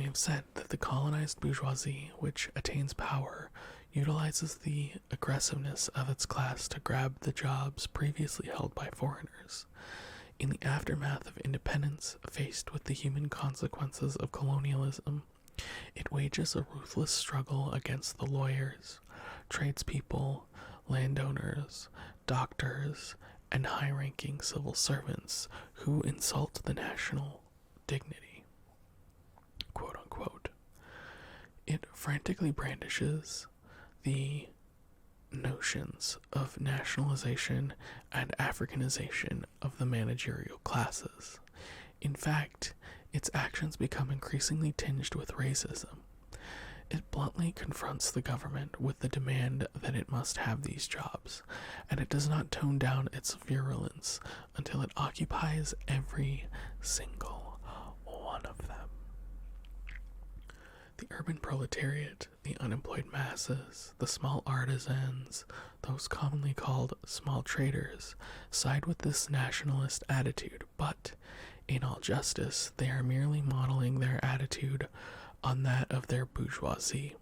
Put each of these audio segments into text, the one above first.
We have said that the colonized bourgeoisie, which attains power, utilizes the aggressiveness of its class to grab the jobs previously held by foreigners. In the aftermath of independence, faced with the human consequences of colonialism, it wages a ruthless struggle against the lawyers, tradespeople, landowners, doctors, and high-ranking civil servants who insult the national dignity. Quote unquote. It frantically brandishes the notions of nationalization and Africanization of the managerial classes. In fact, its actions become increasingly tinged with racism. It bluntly confronts the government with the demand that it must have these jobs, and it does not tone down its virulence until it occupies every single one of them. The urban proletariat, the unemployed masses, the small artisans, those commonly called small traders, side with this nationalist attitude, but, in all justice, they are merely modeling their attitude on that of their bourgeoisie.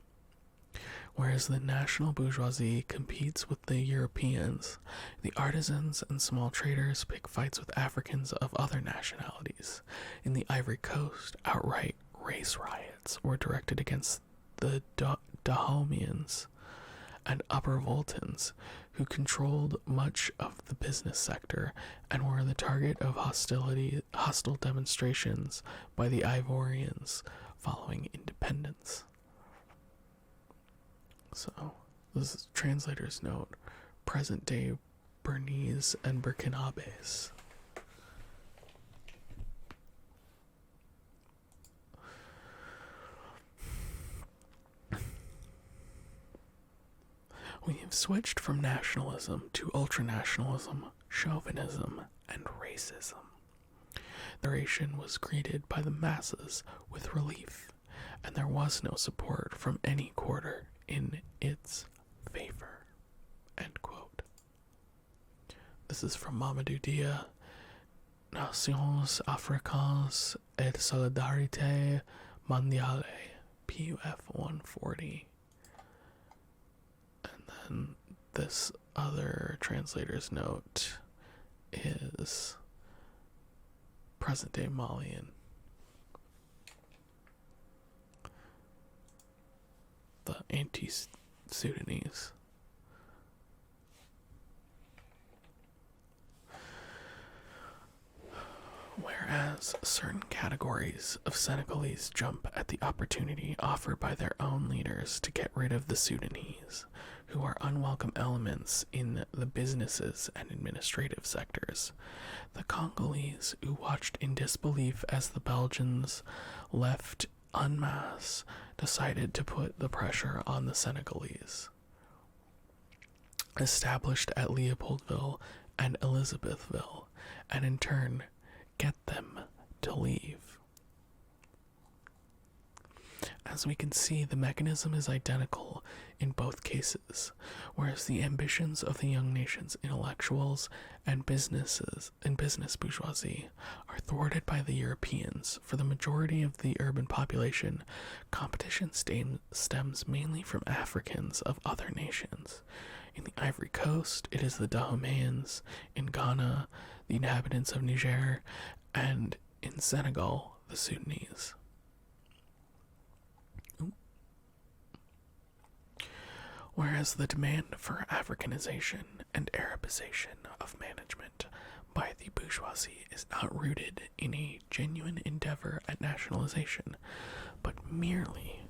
Whereas the national bourgeoisie competes with the Europeans, the artisans and small traders pick fights with Africans of other nationalities. In the Ivory Coast, outright race riots were directed against the Dahomians and Upper Voltans, who controlled much of the business sector and were the target of hostile demonstrations by the Ivorians following independence. So, this is translator's note, present-day Bernese and Burkinabes. We have switched from nationalism to ultranationalism, chauvinism, and racism. The nation was greeted by the masses with relief, and there was no support from any quarter in its favor. End quote. This is from Mamadou Dia, Nations Africaines et Solidarité Mondiale, PUF 140. And then this other translator's note is present-day Malian. The anti-Sudanese. Whereas certain categories of Senegalese jump at the opportunity offered by their own leaders to get rid of the Sudanese, who are unwelcome elements in the businesses and administrative sectors, the Congolese, who watched in disbelief as the Belgians left en masse, decided to put the pressure on the Senegalese. Established at Leopoldville and Elizabethville, and in turn get them to leave. As we can see, the mechanism is identical in both cases, whereas the ambitions of the young nation's intellectuals and business bourgeoisie are thwarted by the Europeans. For the majority of the urban population, competition stems mainly from Africans of other nations. In the Ivory Coast, it is the Dahomeans. In Ghana, the inhabitants of Niger, and in Senegal, the Sudanese. Whereas the demand for Africanization and Arabization of management by the bourgeoisie is not rooted in a genuine endeavor at nationalization, but merely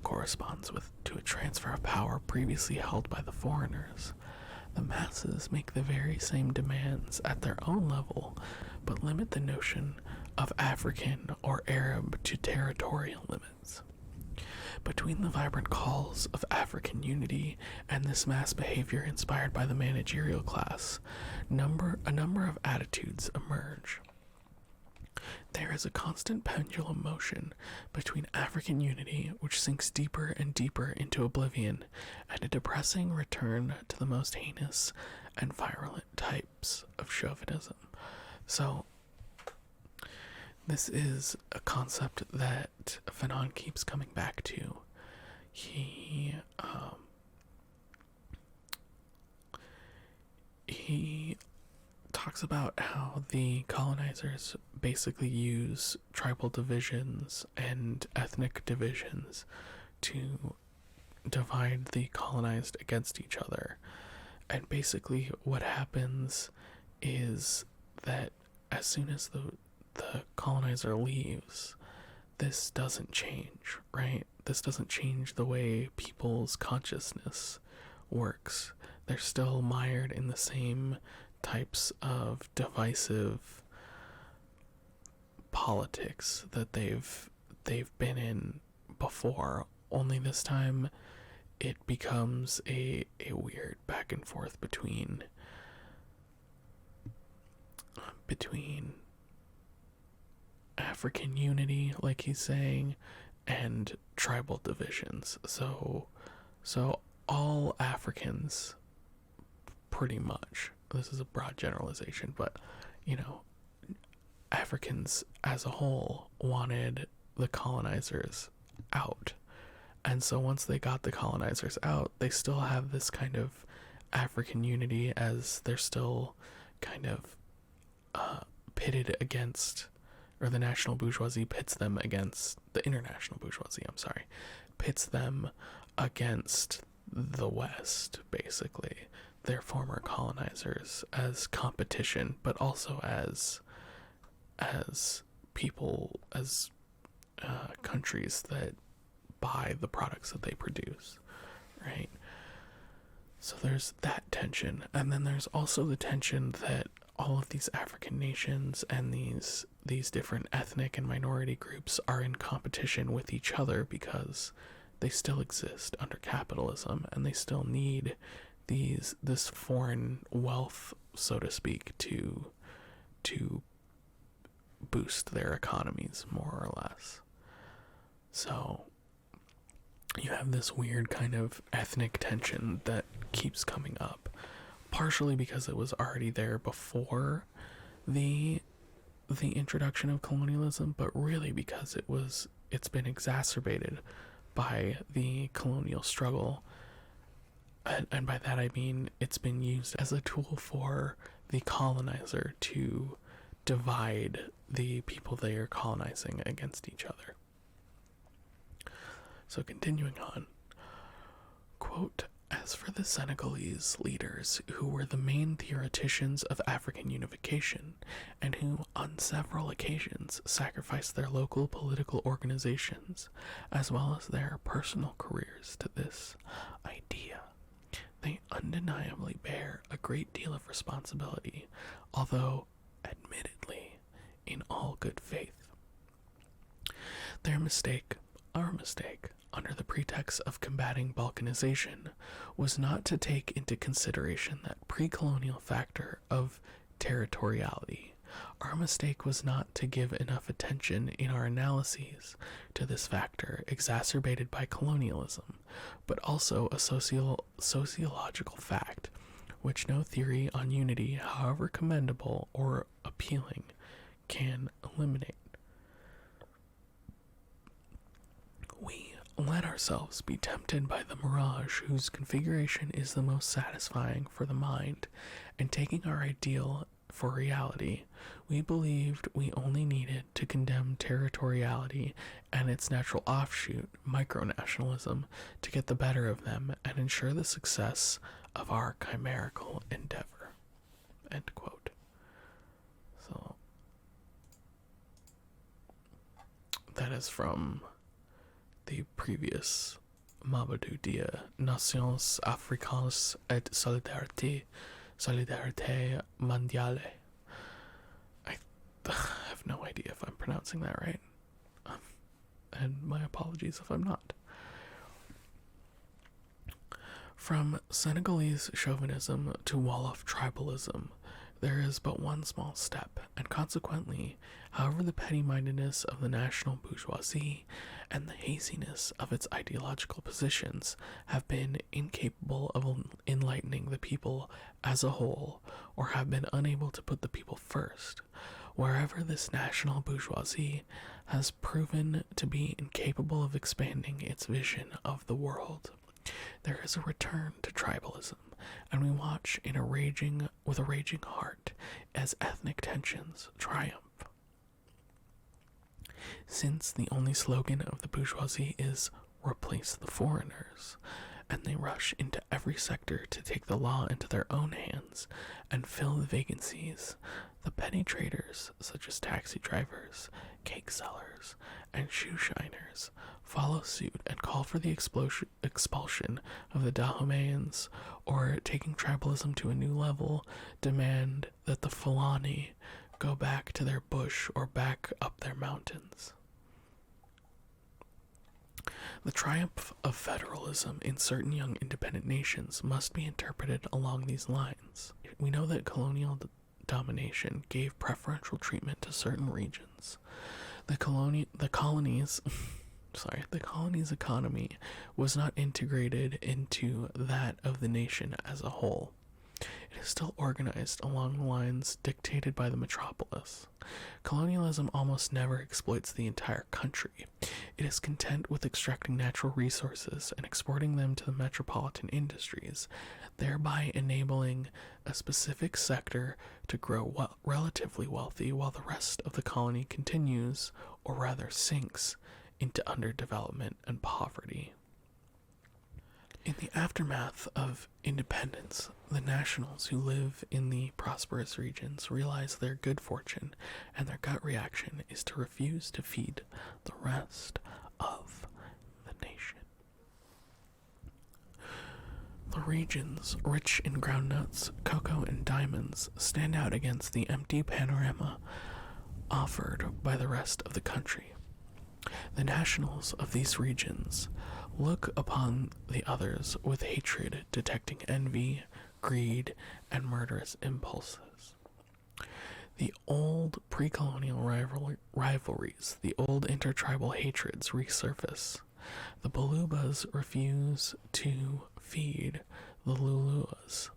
corresponds to a transfer of power previously held by the foreigners. The masses make the very same demands at their own level, but limit the notion of African or Arab to territorial limits. Between the vibrant calls of African unity and this mass behavior inspired by the managerial class, a number of attitudes emerge. There is a constant pendulum motion between African unity, which sinks deeper and deeper into oblivion, and a depressing return to the most heinous and virulent types of chauvinism. So, this is a concept that Fanon keeps coming back to. He talks about how the colonizers basically use tribal divisions and ethnic divisions to divide the colonized against each other. And basically what happens is that as soon as the colonizer leaves, this doesn't change, right? This doesn't change the way people's consciousness works. They're still mired in the same types of divisive politics that they've been in before, only this time it becomes a weird back and forth between African unity, like he's saying, and tribal divisions. So all Africans, pretty much, this is a broad generalization, but Africans as a whole wanted the colonizers out. And so once they got the colonizers out, they still have this kind of African unity, as they're still kind of pitted against, or the national bourgeoisie pits them against the international bourgeoisie, pits them against the West, basically, their former colonizers, as competition, but also as people, as countries that buy the products that they produce, right? So there's that tension, and then there's also the tension that all of these African nations and these different ethnic and minority groups are in competition with each other because they still exist under capitalism, and they still need this foreign wealth, so to speak, to boost their economies, more or less. So you have this weird kind of ethnic tension that keeps coming up, partially because it was already there before the introduction of colonialism, but really because it's been exacerbated by the colonial struggle. And by that I mean it's been used as a tool for the colonizer to divide the people they are colonizing against each other. So continuing on, quote, "As for the Senegalese leaders, who were the main theoreticians of African unification, and who on several occasions sacrificed their local political organizations, as well as their personal careers, to this idea, they undeniably bear a great deal of responsibility, although, admittedly, in all good faith. Their mistake, our mistake, under the pretext of combating balkanization, was not to take into consideration that pre-colonial factor of territoriality. Our mistake was not to give enough attention in our analyses to this factor exacerbated by colonialism, but also a sociological fact, which no theory on unity, however commendable or appealing, can eliminate. We let ourselves be tempted by the mirage whose configuration is the most satisfying for the mind, and taking our ideal for reality, we believed we only needed to condemn territoriality and its natural offshoot, micronationalism, to get the better of them and ensure the success of our chimerical endeavor." End quote. So that is from the previous Mamadou Dia, Nations Africaines et Solidarité Mondiale. I have no idea if I'm pronouncing that right, and my apologies if I'm not. From Senegalese chauvinism to Wolof tribalism, there is but one small step, and consequently, however the petty-mindedness of the national bourgeoisie and the haziness of its ideological positions have been incapable of enlightening the people as a whole, or have been unable to put the people first, Wherever this national bourgeoisie has proven to be incapable of expanding its vision of the world, there is a return to tribalism, and we watch with a raging heart as ethnic tensions triumph. Since the only slogan of the bourgeoisie is "replace the foreigners," and they rush into every sector to take the law into their own hands and fill the vacancies, the petty traders, such as taxi drivers, cake sellers, and shoe shiners, follow suit and call for the expulsion of the Dahomeans, or, taking tribalism to a new level, demand that the Fulani go back to their bush or back up their mountains. The triumph of federalism in certain young independent nations must be interpreted along these lines. We know that colonial domination gave preferential treatment to certain regions. The colony's economy was not integrated into that of the nation as a whole. It is still organized along the lines dictated by the metropolis. Colonialism almost never exploits the entire country. It is content with extracting natural resources and exporting them to the metropolitan industries, thereby enabling a specific sector to grow relatively wealthy while the rest of the colony continues, or rather sinks, into underdevelopment and poverty. In the aftermath of independence, the nationals who live in the prosperous regions realize their good fortune, and their gut reaction is to refuse to feed the rest of the nation. The regions rich in groundnuts, cocoa, and diamonds stand out against the empty panorama offered by the rest of the country. The nationals of these regions look upon the others with hatred, detecting envy, greed, and murderous impulses. The old pre-colonial rivalries, the old intertribal hatreds resurface. The Balubas refuse to feed the Luluas.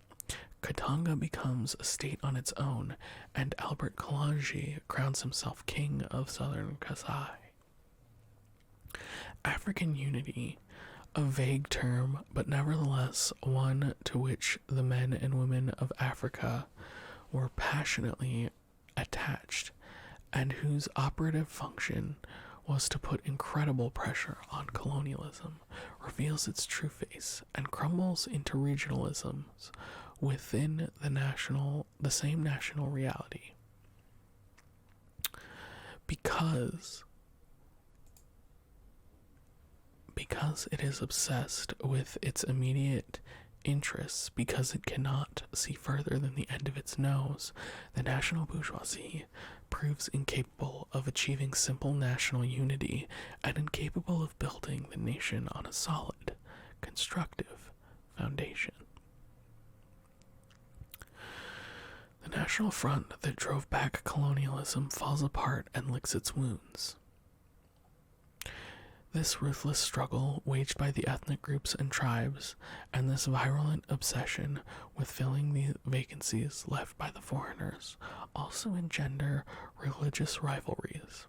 Katanga becomes a state on its own, and Albert Kalanji crowns himself king of southern Kasai. African unity, a vague term, but nevertheless one to which the men and women of Africa were passionately attached, and whose operative function was to put incredible pressure on colonialism, reveals its true face and crumbles into regionalisms within the same national reality. Because it is obsessed with its immediate interests, because it cannot see further than the end of its nose, the national bourgeoisie proves incapable of achieving simple national unity and incapable of building the nation on a solid, constructive foundation. The national front that drove back colonialism falls apart and licks its wounds. This ruthless struggle waged by the ethnic groups and tribes, and this virulent obsession with filling the vacancies left by the foreigners, also engender religious rivalries.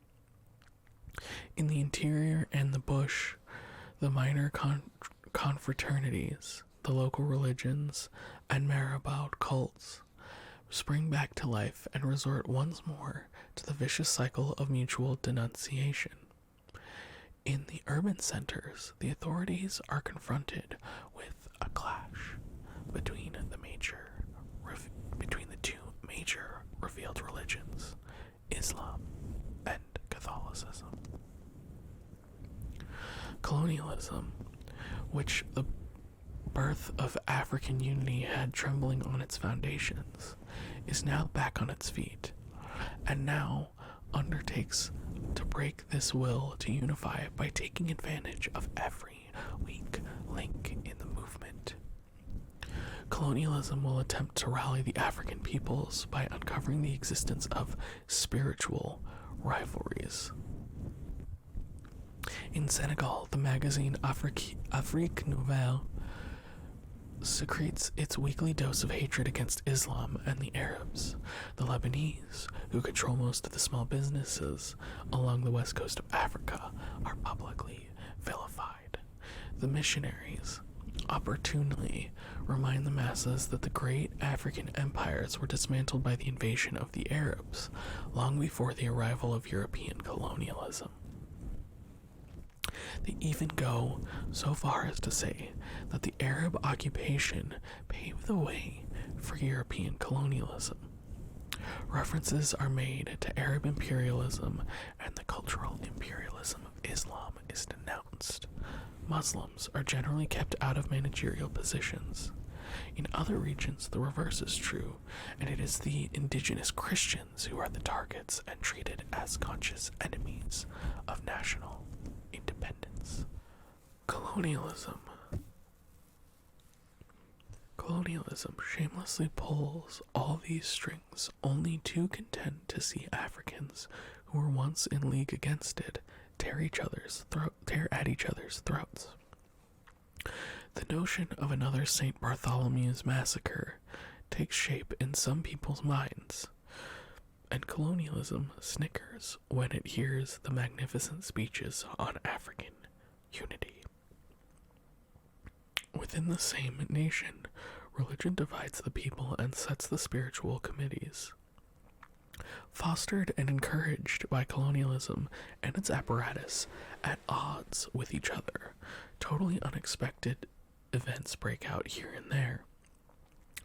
In the interior and the bush, the minor confraternities, the local religions, and marabout cults spring back to life and resort once more to the vicious cycle of mutual denunciation. In the urban centers, the authorities are confronted with a clash between the two major revealed religions, Islam and Catholicism. Colonialism, which the birth of African unity had trembling on its foundations, is now back on its feet, and now undertakes to break this will to unify by taking advantage of every weak link in the movement. Colonialism will attempt to rally the African peoples by uncovering the existence of spiritual rivalries. In Senegal, the magazine Afrique Nouvelle secretes its weekly dose of hatred against Islam and the Arabs. The Lebanese, who control most of the small businesses along the west coast of Africa, are publicly vilified. The missionaries opportunely remind the masses that the great African empires were dismantled by the invasion of the Arabs long before the arrival of European colonialism. They even go so far as to say that the Arab occupation paved the way for European colonialism. References are made to Arab imperialism, and the cultural imperialism of Islam is denounced. Muslims are generally kept out of managerial positions. In other regions, the reverse is true, and it is the indigenous Christians who are the targets and treated as conscious enemies of national independence. Colonialism shamelessly pulls all these strings, only too content to see Africans who were once in league against it tear at each other's throats. The notion of another St. Bartholomew's massacre takes shape in some people's minds, and colonialism snickers when it hears the magnificent speeches on African unity. Within the same nation, religion divides the people and sets the spiritual committees. Fostered and encouraged by colonialism and its apparatus at odds with each other, totally unexpected events break out here and there.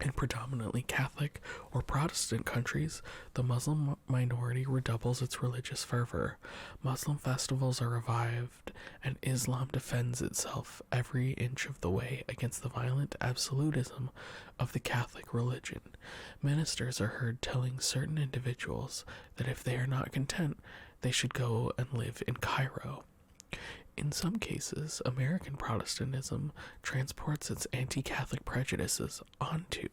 In predominantly Catholic or Protestant countries, the Muslim minority redoubles its religious fervor. Muslim festivals are revived, and Islam defends itself every inch of the way against the violent absolutism of the Catholic religion. Ministers are heard telling certain individuals that if they are not content, they should go and live in Cairo. In some cases, American Protestantism transports its anti-Catholic prejudices onto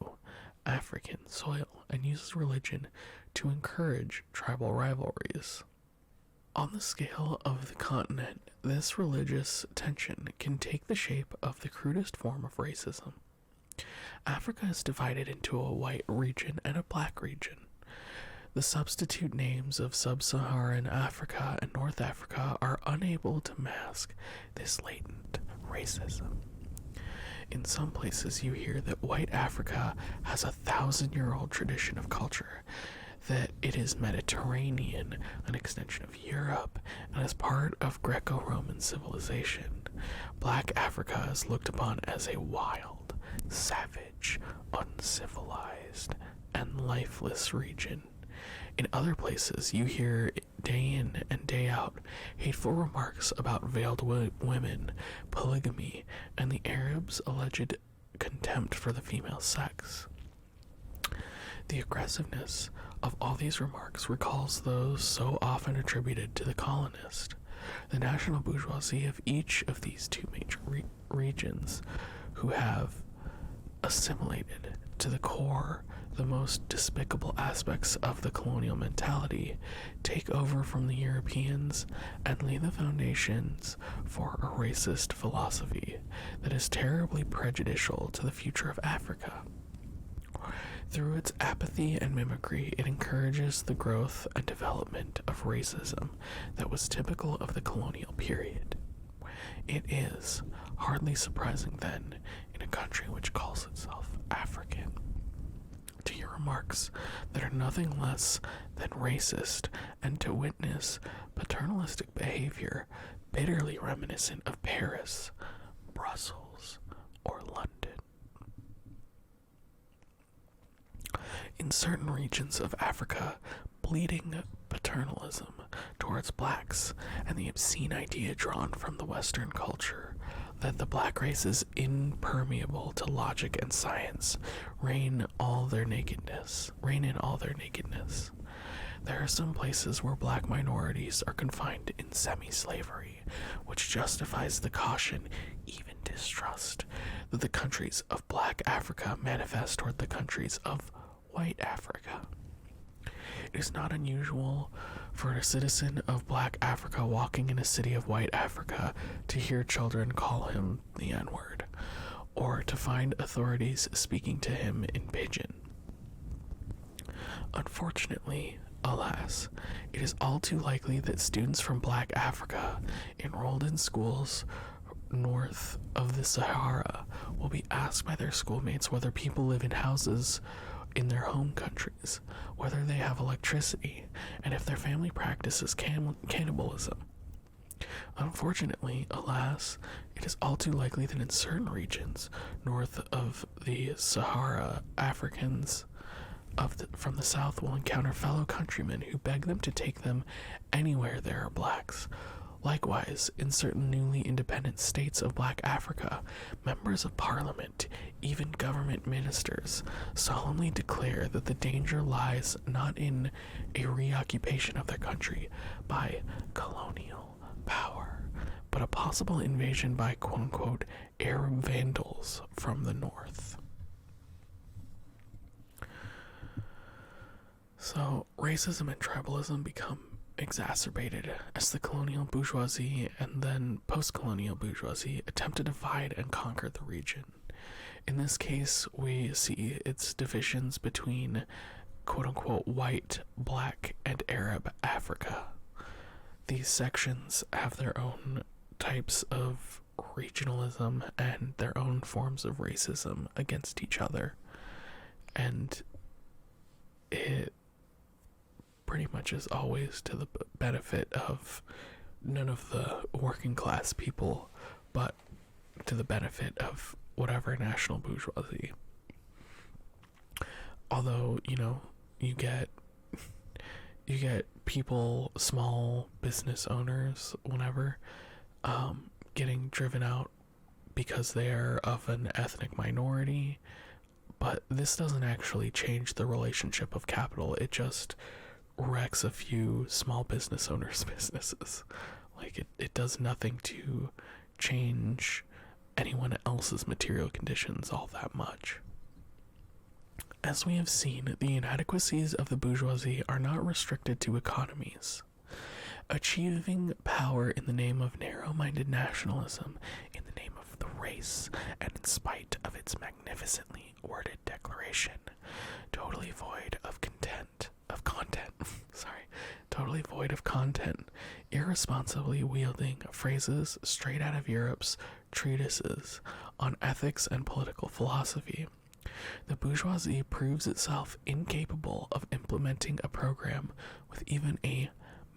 African soil and uses religion to encourage tribal rivalries. On the scale of the continent, this religious tension can take the shape of the crudest form of racism. Africa is divided into a white region and a black region. The substitute names of Sub-Saharan Africa and North Africa are unable to mask this latent racism. In some places you hear that white Africa has a 1,000-year-old tradition of culture, that it is Mediterranean, an extension of Europe, and is part of Greco-Roman civilization. Black Africa is looked upon as a wild, savage, uncivilized, and lifeless region. In other places, you hear day in and day out hateful remarks about veiled women, polygamy, and the Arabs' alleged contempt for the female sex. The aggressiveness of all these remarks recalls those so often attributed to the colonist. The national bourgeoisie of each of these two major regions, who have assimilated to the core the most despicable aspects of the colonial mentality, take over from the Europeans and lay the foundations for a racist philosophy that is terribly prejudicial to the future of Africa. Through its apathy and mimicry, it encourages the growth and development of racism that was typical of the colonial period. It is hardly surprising, then, in a country which calls itself African, to hear remarks that are nothing less than racist and to witness paternalistic behavior bitterly reminiscent of Paris, Brussels, or London. In certain regions of Africa, bleeding paternalism towards blacks and the obscene idea drawn from the Western culture that the black race is impermeable to logic and science reign in all their nakedness. There are some places where black minorities are confined in semi-slavery, which justifies the caution, even distrust, that the countries of black Africa manifest toward the countries of white Africa. It is not unusual for a citizen of black Africa walking in a city of white Africa to hear children call him the N-word, or to find authorities speaking to him in pidgin. Unfortunately, alas, it is all too likely that students from Black Africa enrolled in schools north of the Sahara will be asked by their schoolmates whether people live in houses in their home countries, whether they have electricity, and if their family practices cannibalism. Unfortunately, alas, it is all too likely that in certain regions north of the Sahara, Africans from the south will encounter fellow countrymen who beg them to take them anywhere there are blacks. Likewise, in certain newly independent states of Black Africa, members of parliament, even government ministers, solemnly declare that the danger lies not in a reoccupation of their country by colonial power, but a possible invasion by quote-unquote Arab vandals from the north. So, racism and tribalism become exacerbated as the colonial bourgeoisie and then post-colonial bourgeoisie attempt to divide and conquer the region. In this case, we see its divisions between quote-unquote white, black, and Arab Africa. These sections have their own types of regionalism and their own forms of racism against each other, and it pretty much is always to the benefit of none of the working class people, but to the benefit of whatever national bourgeoisie. Although, you get people, small business owners, whatever, getting driven out because they are of an ethnic minority, but this doesn't actually change the relationship of capital. It just wrecks a few small business owners' businesses. Like, it does nothing to change anyone else's material conditions all that much. As we have seen, the inadequacies of the bourgeoisie are not restricted to economies. Achieving power in the name of narrow-minded nationalism, in the name of the race, and in spite of its magnificently worded declaration, totally void of content, irresponsibly wielding phrases straight out of Europe's treatises on ethics and political philosophy, the bourgeoisie proves itself incapable of implementing a program with even a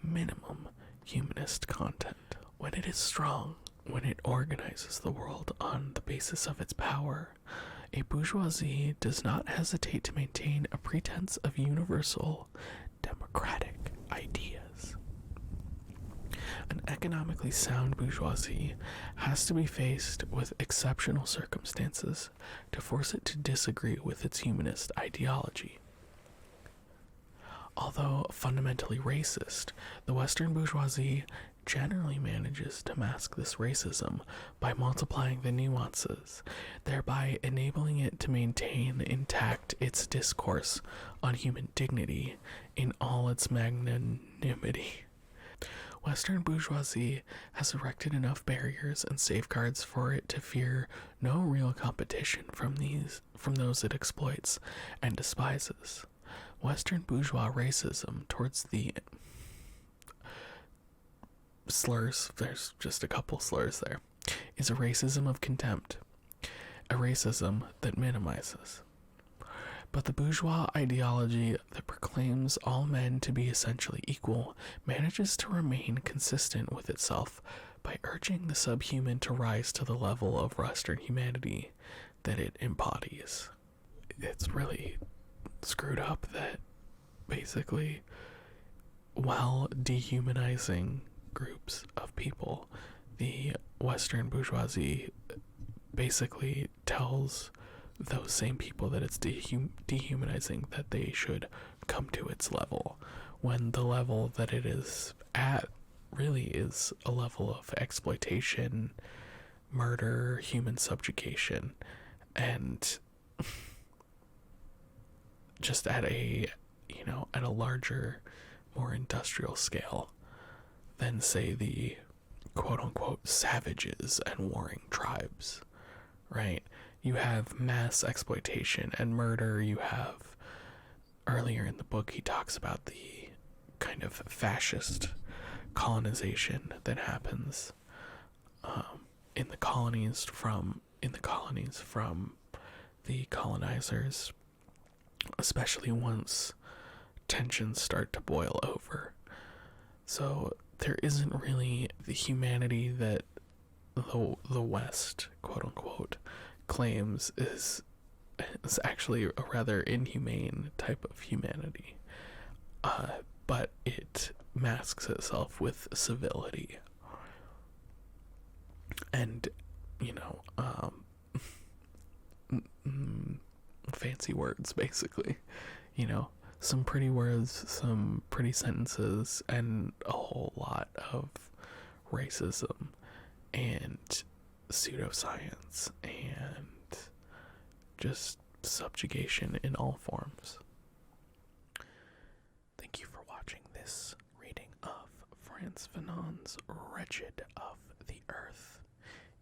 minimum humanist content. When it is strong, when it organizes the world on the basis of its power, a bourgeoisie does not hesitate to maintain a pretense of universal democratic ideas. An economically sound bourgeoisie has to be faced with exceptional circumstances to force it to disagree with its humanist ideology. Although fundamentally racist, the Western bourgeoisie generally manages to mask this racism by multiplying the nuances, thereby enabling it to maintain intact its discourse on human dignity in all its magnanimity. Western bourgeoisie has erected enough barriers and safeguards for it to fear no real competition from those it exploits and despises. Western bourgeois racism towards the slurs, there's just a couple slurs there, is a racism of contempt, a racism that minimizes. But the bourgeois ideology that proclaims all men to be essentially equal manages to remain consistent with itself by urging the subhuman to rise to the level of Western humanity that it embodies. It's really screwed up that basically, while dehumanizing groups of people, the Western bourgeoisie basically tells those same people that it's dehumanizing that they should come to its level, when the level that it is at really is a level of exploitation, murder, human subjugation, and just at a larger, more industrial scale than, say, the quote-unquote savages and warring tribes, right? you have mass exploitation and murder. You have, earlier in the book, he talks about the kind of fascist colonization that happens in the colonies from the colonizers, especially once tensions start to boil over. So there isn't really the humanity that the West, quote unquote, claims is actually a rather inhumane type of humanity. But it masks itself with civility. And, fancy words, basically. Some pretty words, some pretty sentences, and a whole lot of racism and pseudoscience and just subjugation in all forms. Thank you for watching this reading of Frantz Fanon's Wretched of the Earth.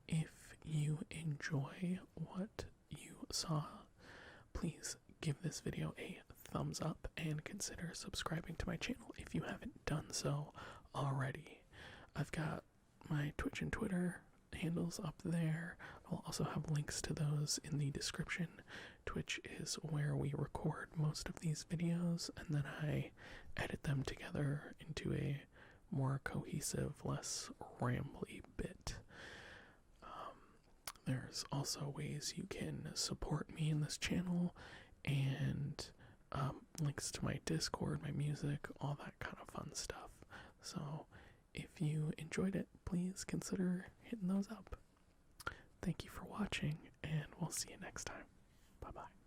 If you enjoy what you saw, please give this video a thumbs up and consider subscribing to my channel if you haven't done so already. I've got my Twitch and Twitter handles up there. I'll also have links to those in the description. Twitch is where we record most of these videos, and then I edit them together into a more cohesive, less rambly bit. There's also ways you can support me in this channel, and links to my Discord, my music, all that kind of fun stuff. So if you enjoyed it, please consider hitting those up. Thank you for watching, and we'll see you next time. Bye-bye.